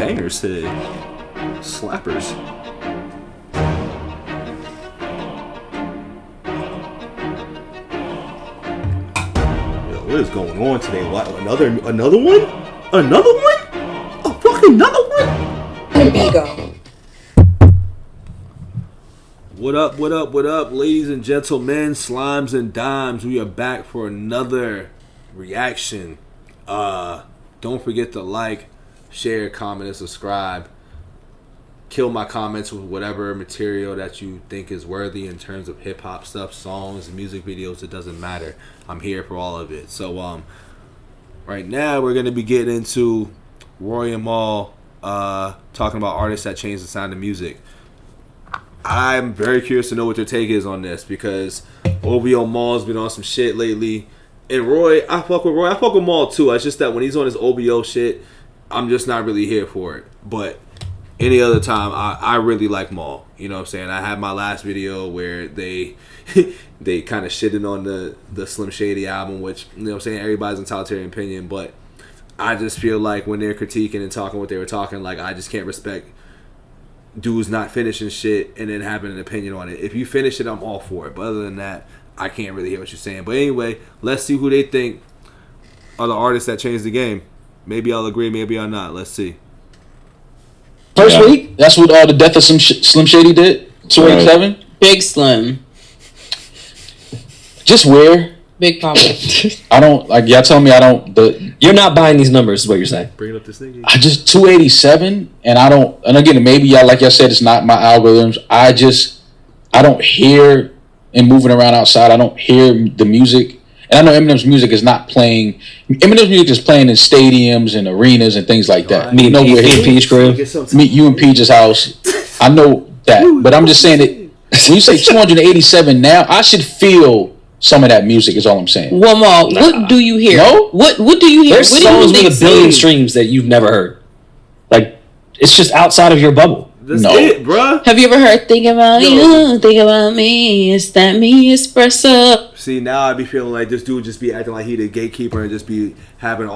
bangers today. Slappers. Yo, what is going on today? What? Another one? Another one? A fucking another one? Ego. What up, what up, what up, ladies and gentlemen, slimes and dimes. We are back for another reaction. Don't forget to like, share, comment, and subscribe. Kill my comments with whatever material that you think is worthy in terms of hip-hop stuff, songs, music videos. It doesn't matter. I'm here for all of it. So, right now we're going to be getting into Rory and Mal talking about artists that change the sound of music. I'm very curious to know what your take is on this because OVO Mal's been on some shit lately. And Roy, I fuck with Roy. I fuck with Mal too. It's just that when he's on his OVO shit, I'm just not really here for it. But any other time, I really like Mal. You know what I'm saying? I had my last video where they they kind of shitted on the Slim Shady album, which, you know what I'm saying, everybody's entitled to their opinion. But I just feel like when they're critiquing and talking what they were talking, like, I just can't respect dudes not finishing shit and then having an opinion on it. If you finish it, I'm all for it. But other than that, I can't really hear what you're saying. But anyway, let's see who they think are the artists that changed the game. Maybe I'll agree, maybe I'll not. Let's see. First week, that's what the death of Slim Shady did. 287. Right. Big Slim. Just where? Big Papa. I don't, like, y'all tell me I don't. You're not buying these numbers, is what you're saying. Bring it up this thing. I just 287, and I don't. And again, maybe y'all, like y'all said, it's not my algorithms. I don't hear and moving around outside. I don't hear the music. And I know Eminem's music is not playing. Eminem's music is playing in stadiums and arenas and things like that. Me and Peach Crib. Meet you in Peach's house. I know that, but I'm just saying that when you say 287 now, I should feel some of that music. Is all I'm saying. Well, Mal, what do you hear? No? What do you hear? There's what songs do you with a billion streams that you've never heard. Like, it's just outside of your bubble. That's No. it, bruh. Have you ever heard "Think About You, Think About Me"? It's that me espresso. See, now I be feeling like this dude just be acting like he the gatekeeper and just be having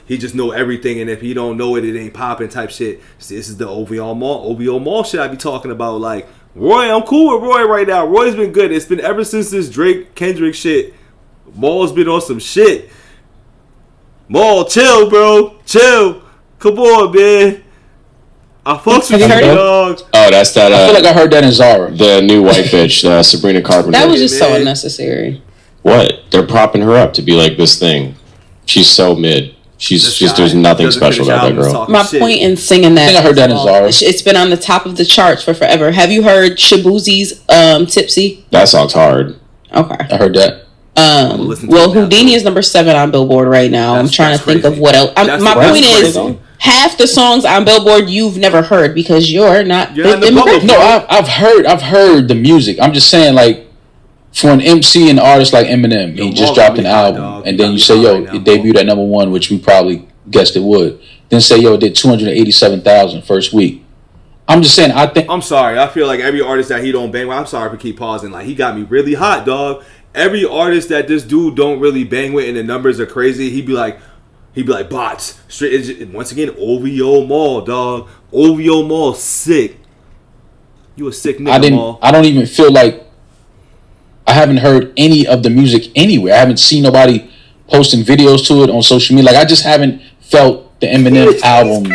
he just know everything, and if he don't know it, it ain't popping type shit. See, this is the OVO Mal shit I be talking about. Like, Roy, I'm cool with Roy right now. Roy's been good. It's been ever since this Drake Kendrick shit. Mal's been on some shit. Mal, chill, bro. Chill. Come on, man. I fucks with you, dog. Oh, that's that. I feel like I heard that in Zara. The new white bitch, Sabrina Carpenter. That was just so unnecessary. What? They're propping her up to be like this thing. She's so mid. She's just, there's nothing special about that girl. My point in singing that, I think I heard that in Zara. It's been on the top of the charts for forever. Have you heard Shabuzi's "Tipsy"? That song's hard. Okay, I heard that. Well, Houdini is number 7 on Billboard right now. I'm trying to think of what else. My point is, half the songs on Billboard you've never heard because you're not the demographic. No, I've heard the music. I'm just saying, like, for an MC and artist like Eminem, he just dropped an album, and then you say, yo, it debuted at number 1, which we probably guessed it would. Then say, yo, it did 287,000 first week. I'm just saying, I'm sorry. I feel like every artist that he don't bang with, I'm sorry for keep pausing. Like, he got me really hot, dog. Every artist that this dude don't really bang with and the numbers are crazy, he'd be like bots. Straight, once again, OVO Mal, dog. OVO Mal, sick. You a sick nigga, Mal. I don't even feel like I haven't heard any of the music anywhere. I haven't seen nobody posting videos to it on social media. Like, I just haven't felt the Eminem album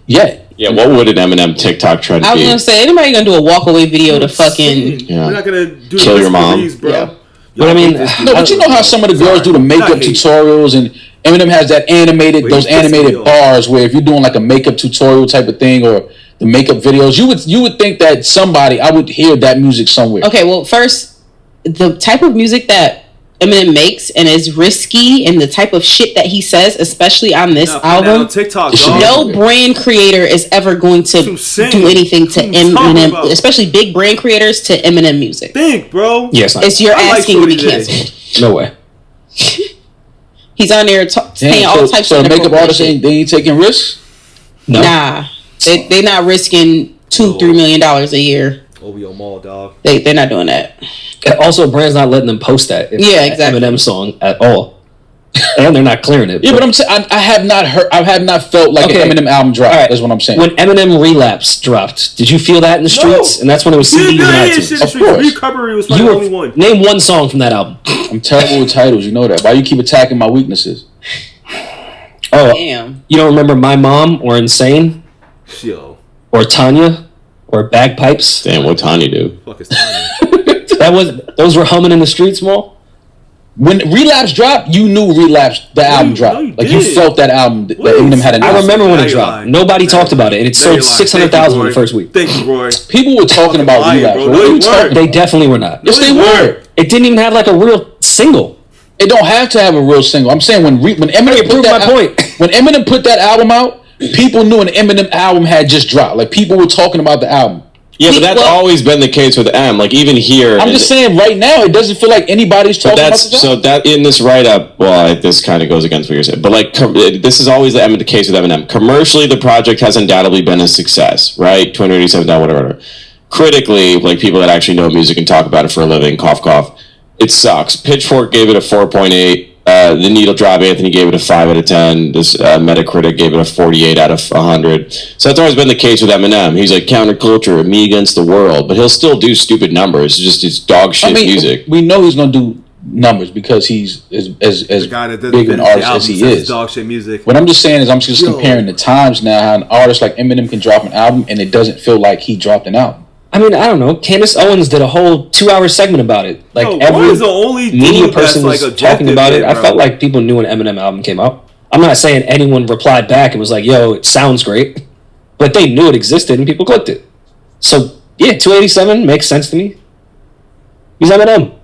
yet. Yeah, what would an Eminem TikTok trend be? I was gonna say, anybody gonna do a walkaway video to fucking? Yeah. We're not gonna do kill your mom, bro. Yeah. But I mean, no, but you know how some of the girls do the makeup tutorials, and Eminem has that animated bars where if you're doing like a makeup tutorial type of thing or the makeup videos, you would think that I would hear that music somewhere. Okay, well, first, the type of music that Eminem makes and is risky, and the type of shit that he says, especially on this album, TikTok, no brand creator is ever going to do anything to Eminem, especially big brand creators, to Eminem music. Think, bro. Yes, it's you're asking to be canceled. No way. He's on there saying all types of makeup artists ain't taking risks. No. Nah, they're not risking $2-3 million a year. OVO Mal, dog. They're not doing that. Also, brand's not letting them post that. Yeah, exactly. Eminem song at all. And they're not clearing it. Yeah, but I have not heard. I have not felt like an Eminem album drop. Right. That's what I'm saying. When Eminem Relapse dropped, did you feel that in the streets? And that's when it was CDs and iTunes. Of course. Recovery was the only one. Name one song from that album. I'm terrible with titles. You know that. Why you keep attacking my weaknesses? Oh, damn. You don't remember My Mom or Insane? Yo. Or Tanya? Or Bagpipes? Damn, what Tanya do? Fuck is Tanya? Those were humming in the streets, Mo? When Relapse dropped, you knew Relapse, the album dropped. Like, you felt that album, that Eminem had an album. I remember when it dropped. Nobody talked about it, and it sold 600,000 in the first week. Thank you, Rory. People were talking about Relapse. Bro. What are you talking? They definitely were not. Yes, they were. It didn't even have, like, a real single. It don't have to have a real single. I'm saying when Eminem put that when Eminem put that album out, people knew an Eminem album had just dropped. Like, people were talking about the album. Yeah, but that's always been the case with M. Like, even here, I'm just saying right now, it doesn't feel like anybody's talking about this. So that in this write-up, this kind of goes against what you're saying. But like, this is always the case with Eminem. Commercially, the project has undoubtedly been a success, right? $287, whatever. Critically, like people that actually know music and talk about it for a living, cough, cough, it sucks. Pitchfork gave it a 4.8. The Needle Drop Anthony gave it a 5 out of 10. This Metacritic gave it a 48 out of 100. So that's always been the case with Eminem. He's like counterculture, me against the world, but he'll still do stupid numbers. It's dog shit music. We know he's gonna do numbers because he's as big an artist as he is. Dog shit music. What I'm just saying is I'm just comparing the times now. How an artist like Eminem can drop an album and it doesn't feel like he dropped an album. I mean, I don't know. Candace Owens did a whole 2-hour segment about it. Like, every the only media person was talking about it. I felt like people knew when Eminem album came out. I'm not saying anyone replied back and was like, yo, it sounds great. But they knew it existed and people clicked it. So, yeah, 287 makes sense to me. He's Eminem.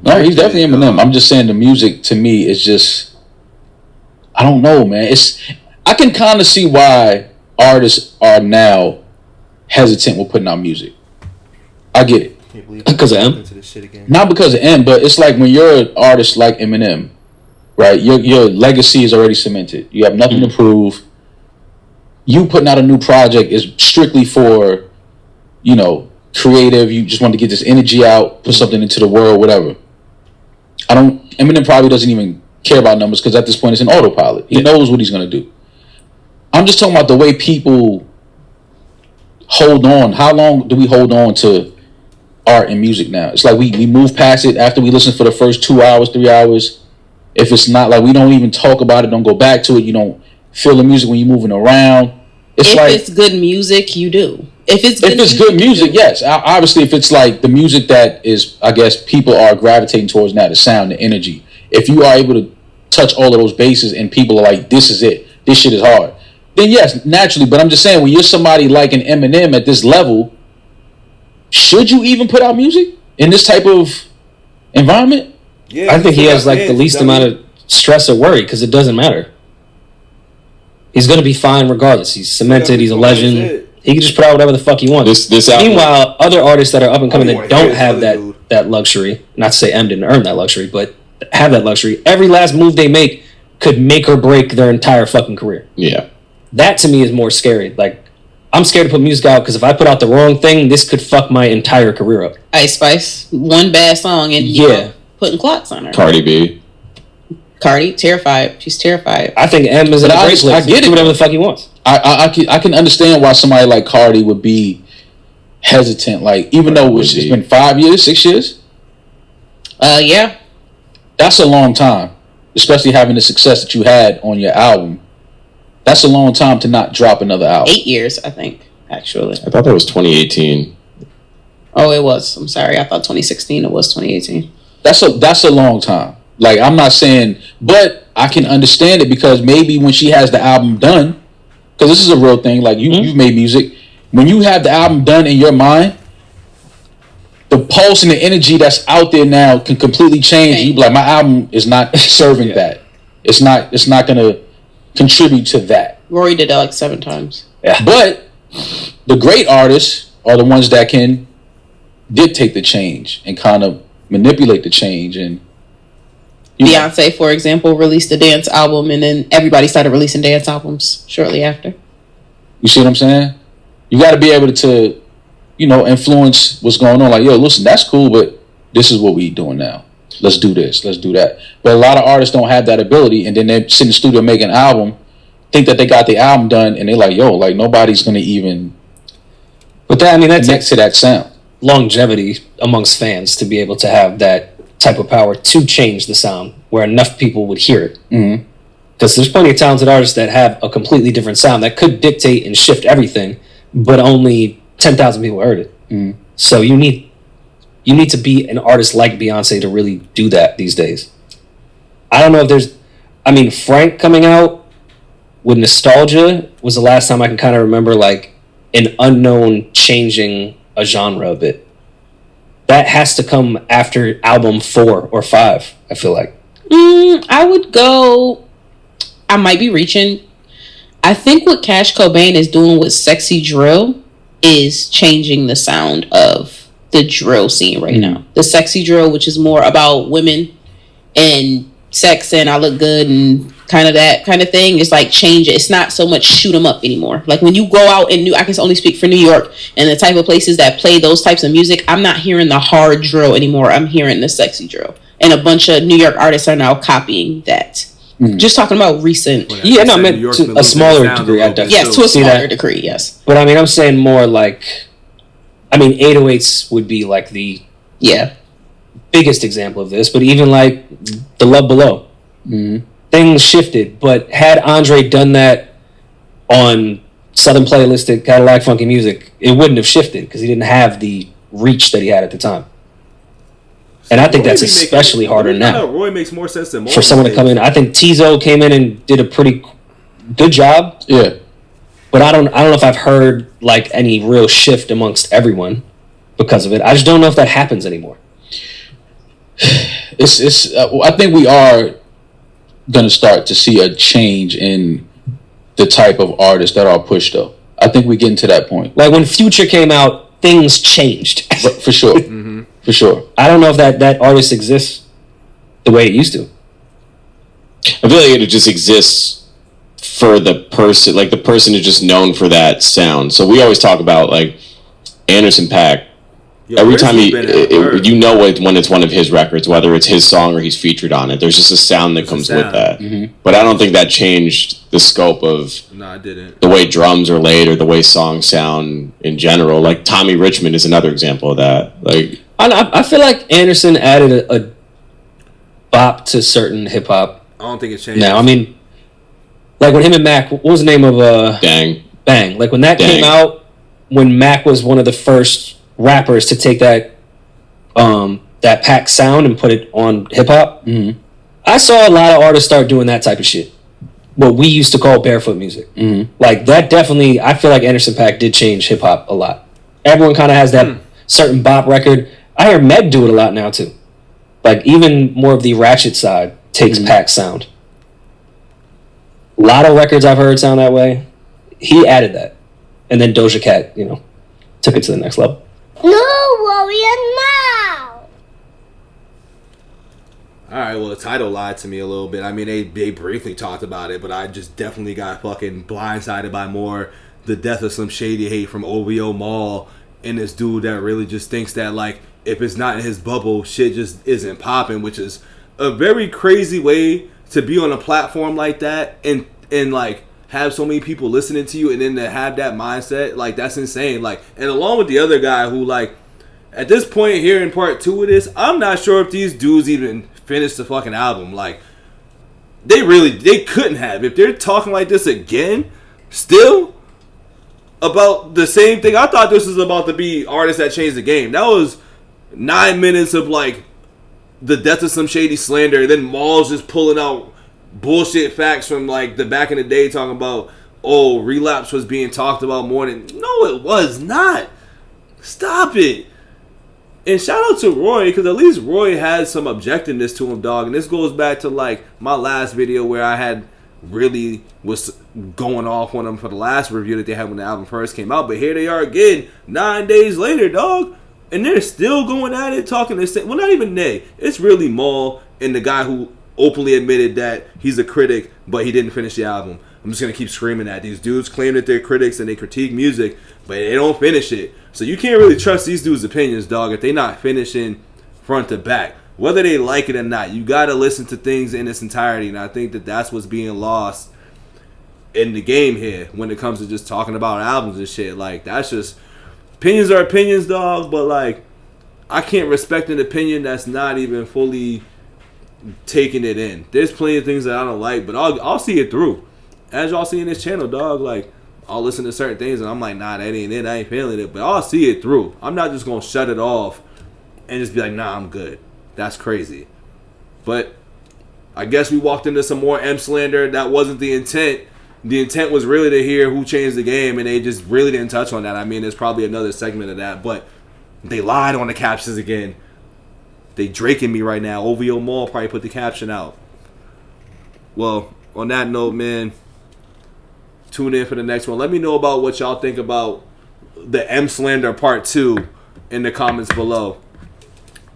No, he's definitely Eminem. I'm just saying the music, to me, is just... I don't know, man. I can kind of see why artists are now hesitant with putting out music. I get it. Because of M? Not because of M, but it's like when you're an artist like Eminem, right? Your legacy is already cemented. You have nothing to prove. You putting out a new project is strictly for, creative. You just want to get this energy out, put something into the world, whatever. Eminem probably doesn't even care about numbers because at this point it's an autopilot. He knows what he's going to do. I'm just talking about the way people hold on. How long do we hold on to art and music now? It's like we move past it after we listen for the first 2 hours, 3 hours. If it's not like we don't even talk about it, don't go back to it. You don't feel the music when you're moving around. If it's good music, you do. If it's good music, yes. Obviously, if it's like the music that is, I guess, people are gravitating towards now, the sound, the energy. If you are able to touch all of those bases and people are like, this is it, this shit is hard, then yes, naturally. But I'm just saying, when you're somebody like an Eminem at this level, should you even put out music in this type of environment? Yeah, I think he has like the least amount of stress or worry because it doesn't matter. He's going to be fine regardless. He's cemented. He's a legend. He can just put out whatever the fuck he wants. Meanwhile, other artists that are up and coming that don't have that luxury, not to say M didn't earn that luxury, but have that luxury, every last move they make could make or break their entire fucking career. Yeah. That to me is more scary. Like, I'm scared to put music out because if I put out the wrong thing, this could fuck my entire career up. Ice Spice, one bad song and putting clocks on her. Cardi B. Terrified. She's terrified. I think M is in a great place. I get it. Whatever the fuck he wants. I can understand why somebody like Cardi would be hesitant. Like, even though it's been 5 years, 6 years. Yeah. That's a long time, especially having the success that you had on your album. That's a long time to not drop another album. 8 years, I think, actually. I thought that was 2018. Oh, it was. I'm sorry. I thought 2016. It was 2018. That's a long time. Like, I'm not saying, but I can understand it because maybe when she has the album done, because this is a real thing, like you've made music, when you have the album done in your mind, the pulse and the energy that's out there now can completely change. You be like, my album is not serving that. It's not gonna contribute to that. Rory did that like 7 times. Yeah. But the great artists are the ones that can dictate the change and kind of manipulate the change. And Beyonce, for example, released a dance album, and then everybody started releasing dance albums shortly after. You see what I'm saying? You got to be able to, influence what's going on. Like, yo, listen, that's cool, but this is what we doing now. let's do this, let's do that. But a lot of artists don't have that ability, and then they sit in the studio make an album, think that they got the album done, and they're like, yo, like nobody's gonna even. But that, I mean, that's next to that sound. Longevity amongst fans to be able to have that type of power to change the sound where enough people would hear it. Mm-hmm. Because there's plenty of talented artists that have a completely different sound that could dictate and shift everything, but only 10,000 people heard it. Mm-hmm. So you need to be an artist like Beyonce to really do that these days. I don't know if there's... I mean, Frank coming out with Nostalgia was the last time I can kind of remember like an unknown changing a genre a bit. That has to come after album 4 or 5, I feel like. I would go... I might be reaching. I think what Cash Cobain is doing with Sexy Drill is changing the sound of the drill scene right now. The Sexy Drill, which is more about women and sex and I look good and kind of that kind of thing, is like change it. It's not so much shoot 'em up anymore. Like when you go out in I can only speak for New York and the type of places that play those types of music, I'm not hearing the hard drill anymore. I'm hearing the Sexy Drill. And a bunch of New York artists are now copying that. Just talking about recent. Yeah, no, I meant to a smaller degree. Yes, to a smaller degree, yes. But I mean, I'm saying more like, I mean, 808s would be like the biggest example of this. But even like the Love Below, things shifted. But had Andre done that on Southern Playlistic Cadillac Funky Music, it wouldn't have shifted because he didn't have the reach that he had at the time. And I think that's especially harder now. Roy makes more sense than for someone to come in. I think Tizo came in and did a pretty good job. Yeah, but I don't know if I've heard like any real shift amongst everyone because of it. I just don't know if that happens anymore. It's. I think we are going to start to see a change in the type of artists that are pushed. Though I think we're getting to that point. Like when Future came out, things changed for sure. For sure. I don't know if that artist exists the way it used to. I feel like it just exists for the person, like the person is just known for that sound. So we always talk about like Anderson .Paak. Every time you know when it's one of his records, whether it's his song or he's featured on it, there's just a sound that comes with that. But I don't think that changed the scope of the way drums are laid or the way songs sound in general. Like Tommy Richmond is another example of that. Like I feel like Anderson added a bop to certain hip hop. I don't think it changed. Now, I mean, like when him and Mac, what was the name of Bang? Like when that came out, when Mac was one of the first rappers to take that Paak sound and put it on hip hop. I saw a lot of artists start doing that type of shit. What we used to call barefoot music. Like that definitely, I feel like Anderson .Paak did change hip hop a lot. Everyone kind of has that certain bop record. I hear Meg do it a lot now too. Like even more of the ratchet side takes Paak sound. A lot of records I've heard sound that way. He added that. And then Doja Cat, took it to the next level. No, Warrior, now! Alright, well, the title lied to me a little bit. I mean, they briefly talked about it, but I just definitely got fucking blindsided by more the death of some shady hate from OVO Mall and this dude that really just thinks that, like, if it's not in his bubble, shit just isn't popping, which is a very crazy way to be on a platform like that and like, have so many people listening to you and then to have that mindset, like, that's insane. Like, and along with the other guy who, like, at this point here in part 2 of this, I'm not sure if these dudes even finished the fucking album. Like, they couldn't have. If they're talking like this again, still, about the same thing, I thought this was about to be artists that changed the game. That was 9 minutes of, like, the death of some shady slander, and then Maul's just pulling out bullshit facts from like the back in the day talking about relapse was being talked about more than no it was not. Stop it. And shout out to Roy, because at least Roy had some objectiveness to him, dog. And this goes back to like my last video where I had really was going off on them for the last review that they had when the album first came out. But here they are again 9 days later, dog, and they're still going at it, talking the same. Well, not even they, it's really Maul and the guy who openly admitted that he's a critic, but he didn't finish the album. I'm just going to keep screaming that. These dudes claim that they're critics and they critique music, but they don't finish it. So you can't really trust these dudes' opinions, dog, if they're not finishing front to back. whether they like it or not, you got to listen to things in its entirety. And I think that that's what's being lost in the game here when it comes to just talking about albums and shit. Like, that's just, opinions are opinions, dog, but like, I can't respect an opinion that's not even fully taking it in. There's plenty of things that I don't like, but I'll see it through. As y'all see in this channel, dog, like, I'll listen to certain things and I'm like, nah, that ain't it, I ain't feeling it, but I'll see it through. I'm not just gonna shut it off and just be like, nah, I'm good. That's crazy. But I guess we walked into some more M slander. That wasn't the intent. The intent was really to hear who changed the game, and they just really didn't touch on that. I mean, there's probably another segment of that, but they lied on the captions again. They draking me right now. OVO Mall probably put the caption out. Well, on that note, man, tune in for the next one. Let me know about what y'all think about the M slander part 2 in the comments below.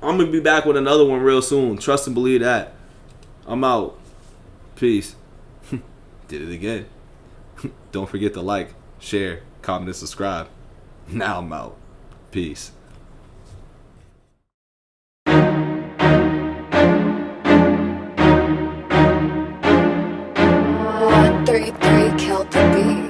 I'm going to be back with another one real soon. Trust and believe that. I'm out. Peace. Did it again. Don't forget to like, share, comment, and subscribe. Now I'm out. Peace. 133 killed the beat.